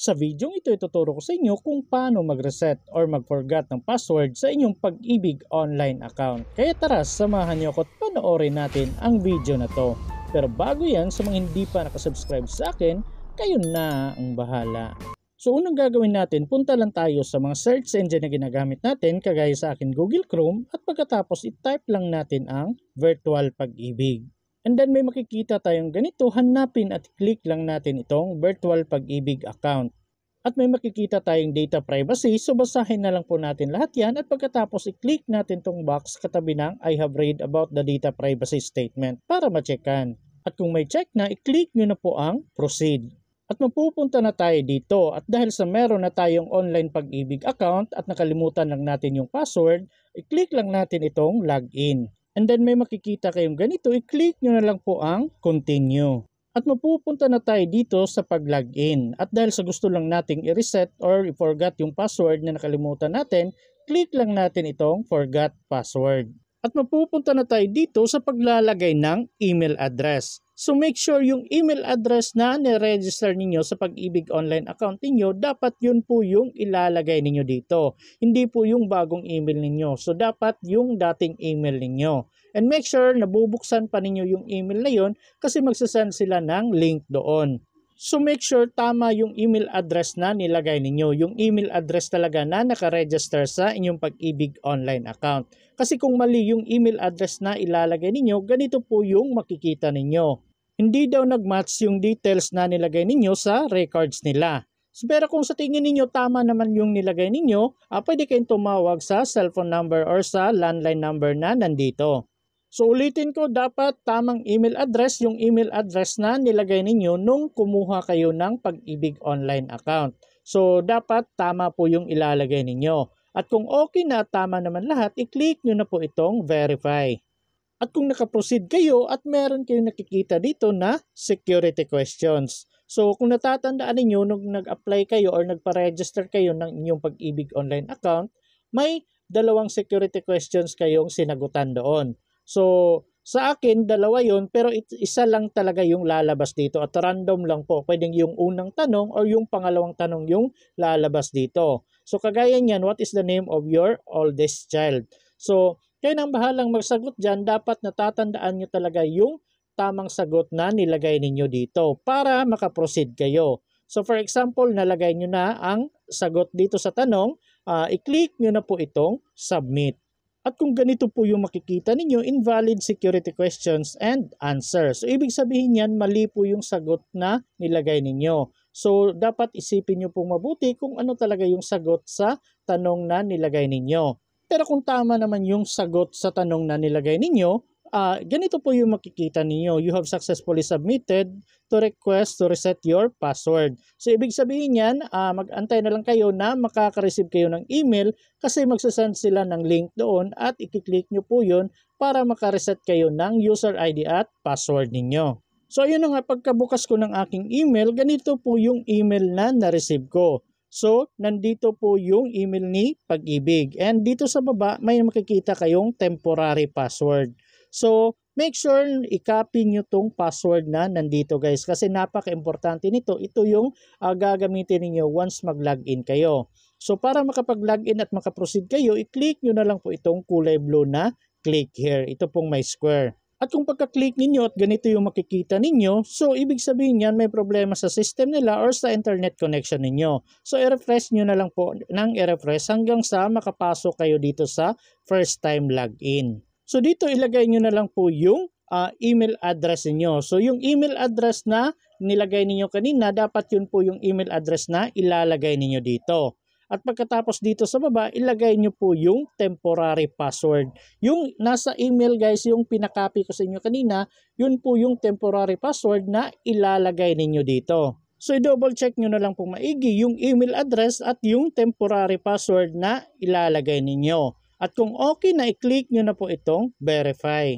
Sa video ito, ituturo ko sa inyo kung paano mag-reset or mag-forgot ng password sa inyong Pag-ibig online account. Kaya tara, samahan niyo ako at panoorin natin ang video na to. Pero bago yan, sa mga hindi pa nakasubscribe sa akin, kayo na ang bahala. So unang gagawin natin, punta lang tayo sa mga search engine na ginagamit natin, kagaya sa akin Google Chrome, at pagkatapos i-type lang natin ang virtual Pag-ibig. And then may makikita tayong ganito, hanapin at click lang natin itong virtual Pag-ibig account. At may makikita tayong data privacy, so basahin na lang po natin lahat yan at pagkatapos i-click natin tong box katabi ng I have read about the data privacy statement para ma-checkan. At kung may check na, i-click nyo na po ang proceed. At mapupunta na tayo dito at dahil sa meron na tayong online Pag-ibig account at nakalimutan lang natin yung password, i-click lang natin itong login. And then may makikita kayong ganito, i-click nyo na lang po ang continue. At mapupunta na tayo dito sa pag-login. At dahil sa gusto lang nating i-reset or i-forgot yung password na nakalimutan natin, click lang natin itong forgot password. At mapupunta na tayo dito sa paglalagay ng email address. So make sure yung email address na ni-register ninyo sa Pag-ibig online account ninyo, dapat yun po yung ilalagay ninyo dito. Hindi po yung bagong email ninyo. So dapat yung dating email ninyo. And make sure na bubuksan pa ninyo yung email na yun kasi magsasend sila ng link doon. So make sure tama yung email address na nilagay ninyo. Yung email address talaga na nakaregister sa inyong Pag-ibig online account. Kasi kung mali yung email address na ilalagay ninyo, ganito po yung makikita ninyo. Hindi daw nagmatch yung details na nilagay ninyo sa records nila. Pero kung sa tingin ninyo tama naman yung nilagay ninyo, pwede kayong tumawag sa cellphone number or sa landline number na nandito. So ulitin ko, dapat tamang email address yung email address na nilagay ninyo nung kumuha kayo ng Pag-ibig online account. So dapat tama po yung ilalagay ninyo. At kung okay na tama naman lahat, i-click nyo na po itong verify. At kung nakaproceed kayo at meron kayong nakikita dito na security questions. So kung natatandaan ninyo nung nag-apply kayo or nagpa-register kayo ng inyong Pag-ibig online account, may dalawang security questions kayong sinagutan doon. So sa akin, dalawa yon pero isa lang talaga yung lalabas dito at random lang po. Pwedeng yung unang tanong or yung pangalawang tanong yung lalabas dito. So kagaya niyan, what is the name of your oldest child? So kayo nang bahalang magsagot dyan, dapat natatandaan nyo talaga yung tamang sagot na nilagay ninyo dito para makaproceed kayo. So for example, nalagay nyo na ang sagot dito sa tanong, i-click nyo na po itong submit. At kung ganito po yung makikita ninyo, invalid security questions and answers. So ibig sabihin yan, mali po yung sagot na nilagay ninyo. So dapat isipin nyo pong mabuti kung ano talaga yung sagot sa tanong na nilagay ninyo. Pero kung tama naman yung sagot sa tanong na nilagay ninyo, ganito po yung makikita ninyo. You have successfully submitted to request to reset your password. So ibig sabihin yan, mag-antay na lang kayo na makaka-receive kayo ng email kasi magsasend sila ng link doon at i-click nyo po yun para makareset kayo ng user ID at password ninyo. So ayun na nga, pagkabukas ko ng aking email, ganito po yung email na na-receive ko. So, nandito po yung email ni Pag-ibig. And dito sa baba, may makikita kayong temporary password. So, make sure i-copy nyo tong password na nandito guys. Kasi napaka-importante nito. Ito yung gagamitin niyo once mag-login kayo. So, para makapag-login at makaproceed kayo, i-click nyo na lang po itong kulay blue na click here. Ito pong may square. At kung pagka-click ninyo at ganito yung makikita ninyo, so ibig sabihin yan may problema sa system nila or sa internet connection ninyo. So i-refresh nyo na lang po ng i-refresh hanggang sa makapasok kayo dito sa first time login. So dito ilagay nyo na lang po yung email address niyo. So yung email address na nilagay ninyo kanina, dapat yun po yung email address na ilalagay ninyo dito. At pagkatapos dito sa baba, ilagay nyo po yung temporary password. Yung nasa email guys, yung pinakopy ko sa inyo kanina, yun po yung temporary password na ilalagay ninyo dito. So i-double check nyo na lang po maigi yung email address at yung temporary password na ilalagay ninyo. At kung okay na, i-click nyo na po itong verify.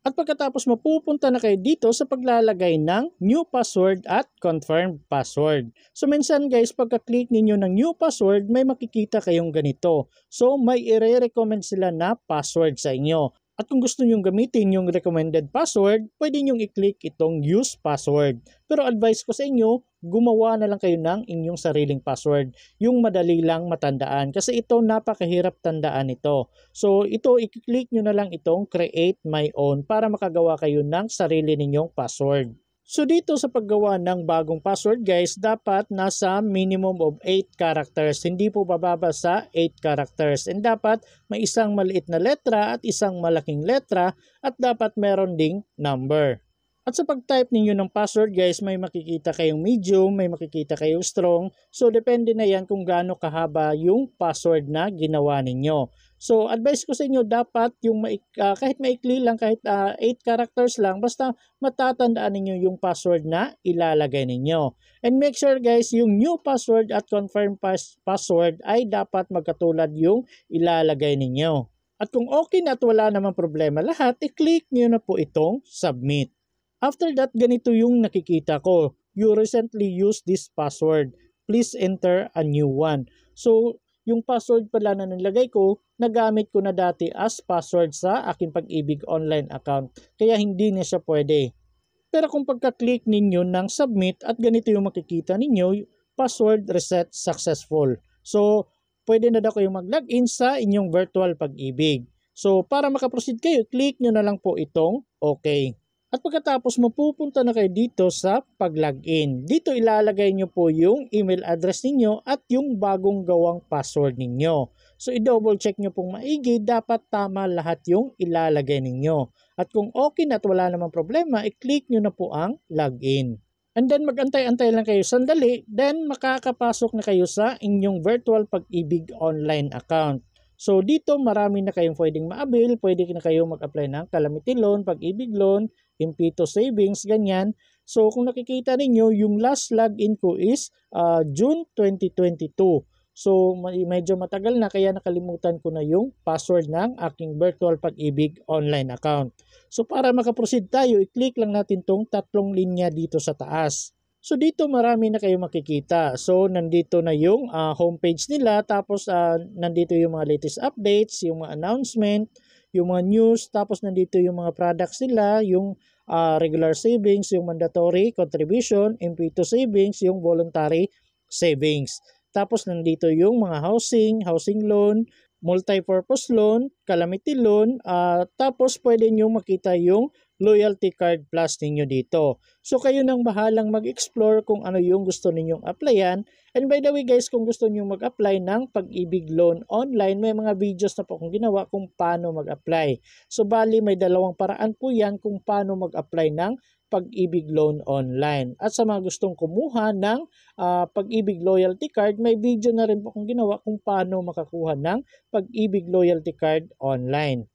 At pagkatapos mapupunta na kayo dito sa paglalagay ng new password at confirmed password. So minsan guys, pagka-click ninyo ng new password, may makikita kayong ganito. So may i-recommend sila na password sa inyo. At kung gusto nyong gamitin yung recommended password, pwede nyong i-click itong use password. Pero advice ko sa inyo, gumawa na lang kayo ng inyong sariling password. Yung madali lang matandaan kasi ito napakahirap tandaan ito. So ito i-click nyo na lang itong create my own para makagawa kayo ng sarili ninyong password. So dito sa paggawa ng bagong password guys, dapat nasa minimum of 8 characters. Hindi po bababa sa 8 characters. And dapat may isang maliit na letra at isang malaking letra at dapat meron ding number. At sa pag-type ninyo ng password guys, may makikita kayong medium, may makikita kayong strong. So depende na yan kung gaano kahaba yung password na ginawa ninyo. So advice ko sa inyo, dapat yung kahit maikli lang, kahit 8 characters lang, basta matatandaan ninyo yung password na ilalagay ninyo. And make sure guys, yung new password at confirm password ay dapat magkatulad yung ilalagay ninyo. At kung okay na at wala namang problema lahat, i-click nyo na po itong submit. After that, ganito yung nakikita ko. You recently used this password. Please enter a new one. So, yung password pala na nilagay ko, nagamit ko na dati as password sa aking Pag-ibig online account. Kaya hindi na siya pwede. Pero kung pagka-click ninyo ng submit at ganito yung makikita ninyo, password reset successful. So, pwede na daw kayong mag-login sa inyong virtual Pag-ibig. So, para makaproceed kayo, click nyo na lang po itong OK. At pagkatapos mapupunta na kayo dito sa pag-login. Dito ilalagay nyo po yung email address ninyo at yung bagong gawang password ninyo. So i-double check nyo pong maigi, dapat tama lahat yung ilalagay ninyo. At kung okay na at wala namang problema, i-click nyo na po ang login. And then mag-antay-antay lang kayo sandali, then makakapasok na kayo sa inyong virtual Pag-ibig online account. So dito marami na kayong pwedeng ma-avail, pwede na kayo mag-apply ng Calamity Loan, Pag-ibig Loan, Impito Savings, ganyan. So kung nakikita ninyo, yung last login ko is June 2022. So medyo matagal na kaya nakalimutan ko na yung password ng aking virtual Pag-ibig online account. So para makaproceed tayo, i-click lang natin tong tatlong linya dito sa taas. So dito marami na kayo makikita. So nandito na yung homepage nila, tapos nandito yung mga latest updates, yung mga announcement, yung mga news, tapos nandito yung mga products nila, yung regular savings, yung mandatory contribution, MP2 savings, yung voluntary savings. Tapos nandito yung mga housing loan, multi-purpose loan, calamity loan, tapos pwede nyo makita yung loyalty card plus ninyo dito. So kayo nang bahalang mag-explore kung ano yung gusto ninyong applyan. And by the way guys, kung gusto niyo mag-apply ng Pag-ibig Loan online, may mga videos na po akong ginawa kung paano mag-apply. So bali may dalawang paraan po yan kung paano mag-apply ng Pag-ibig Loan online. At sa mga gustong kumuha ng Pag-ibig Loyalty Card, may video na rin po akong ginawa kung paano makakuha ng Pag-ibig Loyalty Card online.